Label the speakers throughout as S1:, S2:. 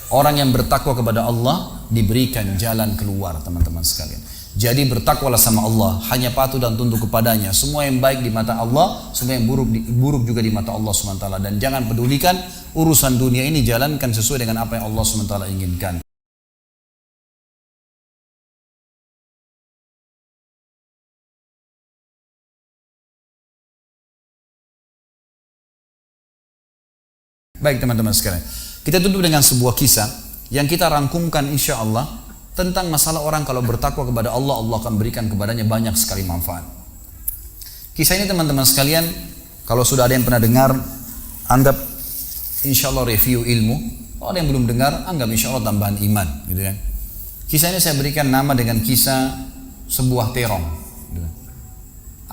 S1: Orang yang bertakwa kepada Allah diberikan jalan keluar, teman-teman sekalian. Jadi bertakwalah sama Allah, hanya patuh dan tunduk kepadanya. Semua yang baik di mata Allah, semua yang buruk juga di mata Allah SWT. Dan jangan pedulikan urusan dunia ini, jalankan sesuai dengan apa yang Allah SWT inginkan. Baik teman-teman sekalian, kita tutup dengan sebuah kisah yang kita rangkumkan insya Allah tentang masalah orang kalau bertakwa kepada Allah, Allah akan berikan kepadanya banyak sekali manfaat. Kisah ini teman-teman sekalian, kalau sudah ada yang pernah dengar, anggap insya Allah review ilmu. Kalau ada yang belum dengar, anggap insya Allah tambahan iman, gitu kan. Kisah ini saya berikan nama dengan kisah sebuah terong. Gitu kan.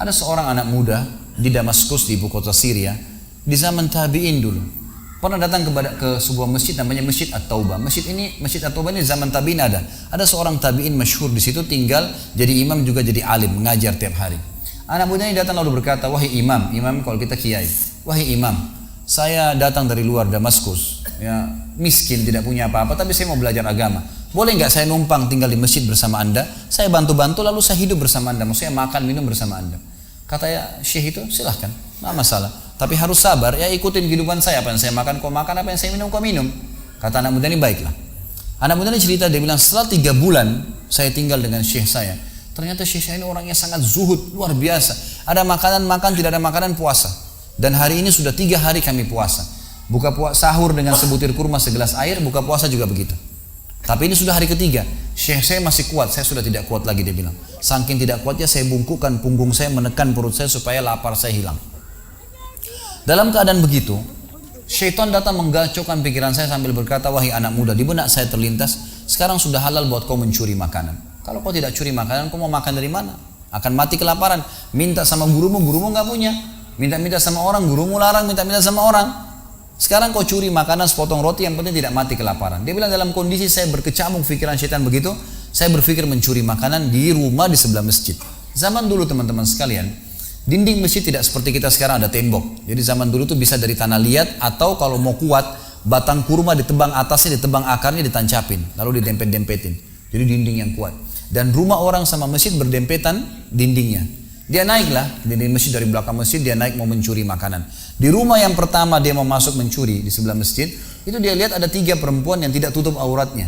S1: Ada seorang anak muda di Damaskus, di ibu kota Syria, di zaman tabi'in dulu. Pernah datang ke sebuah masjid namanya Masjid At-Taubah. Masjid At-Taubah ini zaman tabi'in ada. Ada seorang tabi'in masyhur di situ, tinggal jadi imam juga jadi alim, mengajar tiap hari. Anak muda ini datang lalu berkata, "Wahai imam," imam kalau kita kiai, "Wahai imam, saya datang dari luar Damaskus, ya, miskin, tidak punya apa-apa, tapi saya mau belajar agama. Boleh nggak saya numpang tinggal di masjid bersama anda? Saya bantu-bantu lalu saya hidup bersama anda, maksudnya makan minum bersama anda." Kata ya syekh itu, silahkan, nggak masalah. Tapi harus sabar, ya ikutin kehidupan saya, apa yang saya makan kau makan, apa yang saya minum kau minum. Kata anak muda ini, baiklah. Anak muda ini cerita, dia bilang setelah 3 bulan saya tinggal dengan syekh saya. Ternyata syekh saya ini orangnya sangat zuhud, luar biasa. Ada makanan makan, tidak ada makanan puasa. Dan hari ini sudah 3 hari kami puasa. Sahur dengan sebutir kurma segelas air, buka puasa juga begitu. Tapi ini sudah hari ketiga, syekh saya masih kuat, saya sudah tidak kuat lagi, dia bilang. Saking tidak kuatnya saya bungkukkan punggung saya, menekan perut saya supaya lapar saya hilang. Dalam keadaan begitu, syaitan datang menggacaukan pikiran saya sambil berkata, "Wahai anak muda," di benak saya terlintas, "sekarang sudah halal buat kau mencuri makanan. Kalau kau tidak curi makanan, kau mau makan dari mana? Akan mati kelaparan. Minta sama gurumu, gurumu nggak punya. Minta-minta sama orang, gurumu larang minta-minta sama orang. Sekarang kau curi makanan sepotong roti, yang penting tidak mati kelaparan." Dia bilang dalam kondisi saya berkecamuk pikiran syaitan begitu, saya berpikir mencuri makanan di rumah di sebelah masjid. Zaman dulu teman-teman sekalian, dinding masjid tidak seperti kita sekarang ada tembok. Jadi zaman dulu tuh bisa dari tanah liat, atau kalau mau kuat, batang kurma ditebang atasnya, ditebang akarnya, ditancapin, lalu didempet-dempetin. Jadi dinding yang kuat. Dan rumah orang sama masjid berdempetan dindingnya. Dia naiklah dinding masjid, dari belakang masjid dia naik mau mencuri makanan. Di rumah yang pertama dia mau masuk mencuri di sebelah masjid, itu dia lihat ada 3 perempuan yang tidak tutup auratnya,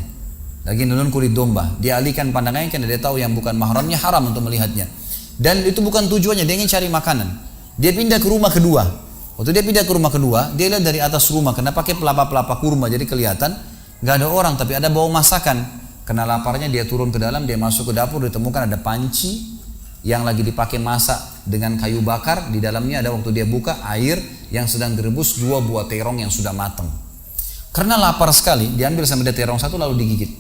S1: lagi nunun kulit domba. Dia alihkan pandangannya karena dia tahu yang bukan mahramnya haram untuk melihatnya. Dan itu bukan tujuannya, dia ingin cari makanan. Dia pindah ke rumah kedua. Waktu dia pindah ke rumah kedua, dia lihat dari atas rumah, karena pakai pelapa-pelapa kurma, jadi kelihatan nggak ada orang, tapi ada bau masakan. Karena laparnya dia turun ke dalam, dia masuk ke dapur, ditemukan ada panci yang lagi dipakai masak dengan kayu bakar. Di dalamnya ada, waktu dia buka, air yang sedang direbus 2 buah terong yang sudah matang. Karena lapar sekali, diambil sama dia terong 1 lalu digigit.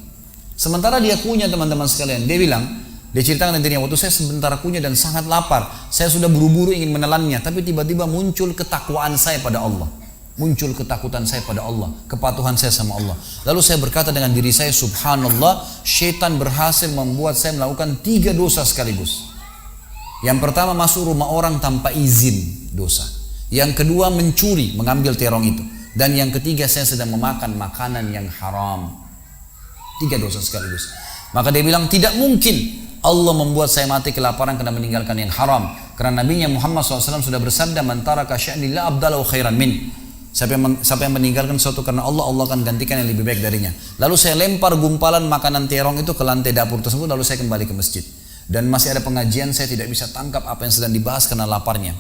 S1: Sementara dia kunyah teman-teman sekalian, dia bilang, dia ceritakan dirinya, waktu saya sebentar kunyah dan sangat lapar, saya sudah buru-buru ingin menelannya, tapi tiba-tiba muncul ketakwaan saya pada Allah, muncul ketakutan saya pada Allah, kepatuhan saya sama Allah. Lalu saya berkata dengan diri saya, subhanallah, syaitan berhasil membuat saya melakukan 3 dosa sekaligus. Yang pertama, masuk rumah orang tanpa izin, dosa. Yang kedua, mencuri, mengambil terong itu. Dan yang ketiga, saya sedang memakan makanan yang haram. 3 dosa sekaligus. Maka dia bilang, tidak mungkin Allah membuat saya mati kelaparan karena meninggalkan yang haram. Karena Nabi Muhammad SAW sudah bersabda, "Man taraka sya'ni la abdalahu khairan min." Siapa yang meninggalkan sesuatu karena Allah, Allah akan gantikan yang lebih baik darinya. Lalu saya lempar gumpalan makanan terong itu ke lantai dapur tersebut, lalu saya kembali ke masjid. Dan masih ada pengajian, saya tidak bisa tangkap apa yang sedang dibahas karena laparnya.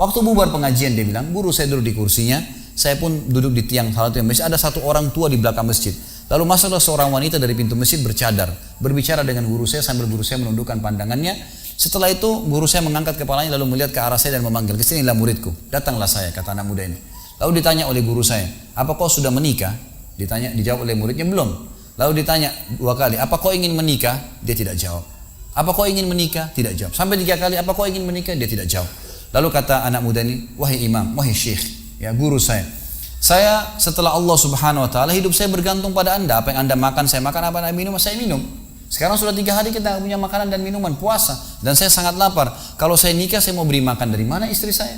S1: Waktu bubar pengajian, dia bilang, guru saya duduk di kursinya, saya pun duduk di tiang salah satu masjid. Ada satu orang tua di belakang masjid. Lalu masuklah seorang wanita dari pintu masjid bercadar, berbicara dengan guru saya sambil guru saya menundukkan pandangannya. Setelah itu guru saya mengangkat kepalanya lalu melihat ke arah saya dan memanggil, "Kesinilah muridku." Datanglah saya, kata anak muda ini. Lalu ditanya oleh guru saya, "Apa kau sudah menikah?" Dijawab oleh muridnya, "Belum." Lalu ditanya 2 kali, "Apa kau ingin menikah?" Dia tidak jawab. "Apa kau ingin menikah?" Tidak jawab. Sampai 3 kali, "Apa kau ingin menikah?" Dia tidak jawab. Lalu kata anak muda ini, "Wahai imam, wahai syekh, ya guru saya setelah Allah subhanahu wa ta'ala, hidup saya bergantung pada anda. Apa yang anda makan, saya makan. Apa yang anda minum, saya minum. Sekarang sudah 3 hari kita punya makanan dan minuman, puasa. Dan saya sangat lapar. Kalau saya nikah, saya mau beri makan dari mana istri saya?"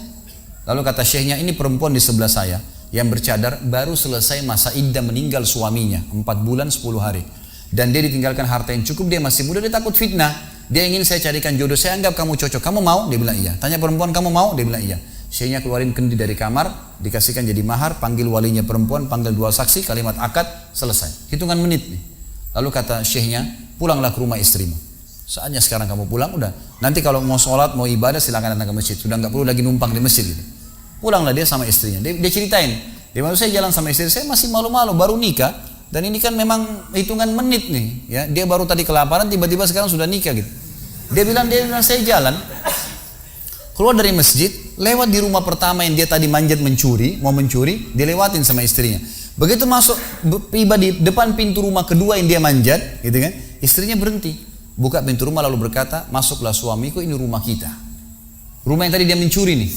S1: Lalu kata syekhnya, "Ini perempuan di sebelah saya. yang bercadar baru selesai masa iddah meninggal suaminya 4 bulan 10 hari. Dan dia ditinggalkan harta yang cukup, dia masih muda, dia takut fitnah. Dia ingin saya carikan jodoh, saya anggap kamu cocok. Kamu mau? Dia bilang iya. Tanya perempuan, kamu mau? Dia bilang iya. Syekhnya keluarin kendi dari kamar, dikasihkan jadi mahar, panggil walinya perempuan, panggil 2 saksi, kalimat akad, selesai. Hitungan menit nih. Lalu kata syekhnya, pulanglah ke rumah istrimu. Saatnya sekarang kamu pulang, udah. Nanti kalau mau sholat, mau ibadah, silakan datang ke masjid. Sudah nggak perlu lagi numpang di masjid gitu. Pulanglah dia sama istrinya. Dia ceritain, dia maksud saya jalan sama istri saya masih malu-malu, baru nikah. Dan ini kan memang hitungan menit nih, ya. Dia baru tadi kelaparan, tiba-tiba sekarang sudah nikah gitu. Dia bilang saya jalan, keluar dari masjid, lewat di rumah pertama yang dia tadi manjat mau mencuri, dilewatin sama istrinya. Begitu masuk, tiba di depan pintu rumah kedua yang dia manjat, gitu kan? Istrinya berhenti, buka pintu rumah lalu berkata, masuklah suamiku, ini rumah kita. Rumah yang tadi dia mencuri nih.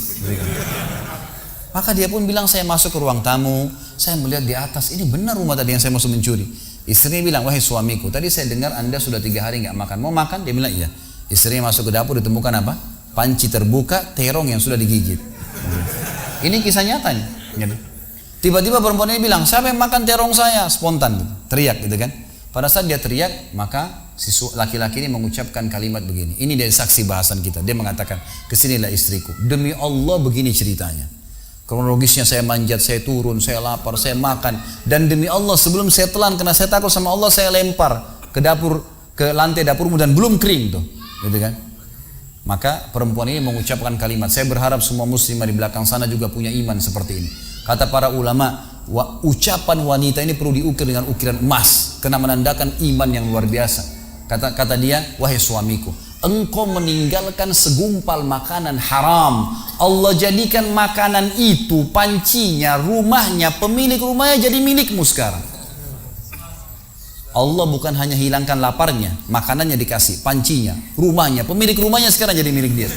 S1: Maka dia pun bilang, saya masuk ke ruang tamu, saya melihat di atas, ini benar rumah tadi yang saya masuk mencuri. Istrinya bilang, wahai suamiku, tadi saya dengar Anda sudah 3 hari nggak makan, mau makan? Dia bilang iya. Istrinya masuk ke dapur, ditemukan apa? Panci terbuka, terong yang sudah digigit. Ini kisah nyata nih. Tiba-tiba perempuan ini bilang, siapa yang makan terong saya? Spontan, teriak gitu kan. Pada saat dia teriak, maka si laki-laki ini mengucapkan kalimat begini. Ini dari saksi bahasan kita. Dia mengatakan, kesinilah istriku. Demi Allah begini ceritanya. Kronologisnya saya manjat, saya turun, saya lapar, saya makan. Dan demi Allah sebelum saya telan, karena saya takut sama Allah, saya lempar ke dapur, ke lantai dapurmu dan belum kering tuh. Gitu kan? Maka perempuan ini mengucapkan kalimat, saya berharap semua muslimah di belakang sana juga punya iman seperti ini. Kata para ulama, ucapan wanita ini perlu diukir dengan ukiran emas, karena menandakan iman yang luar biasa. Kata dia, wahai suamiku, engkau meninggalkan segumpal makanan haram, Allah jadikan makanan itu, pancinya, rumahnya, pemilik rumahnya jadi milikmu sekarang. Allah bukan hanya hilangkan laparnya, makanannya dikasih, pancinya, rumahnya, pemilik rumahnya sekarang jadi milik dia.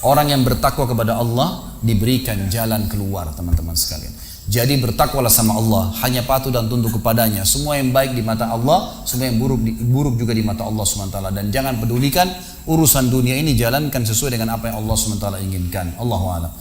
S1: Orang yang bertakwa kepada Allah diberikan jalan keluar, teman-teman sekalian. Jadi bertakwalah sama Allah, hanya patuh dan tunduk kepadanya. Semua yang baik di mata Allah, semua yang buruk juga di mata Allah SWT. Dan jangan pedulikan urusan dunia ini, jalankan sesuai dengan apa yang Allah SWT inginkan. Allahu a'lam.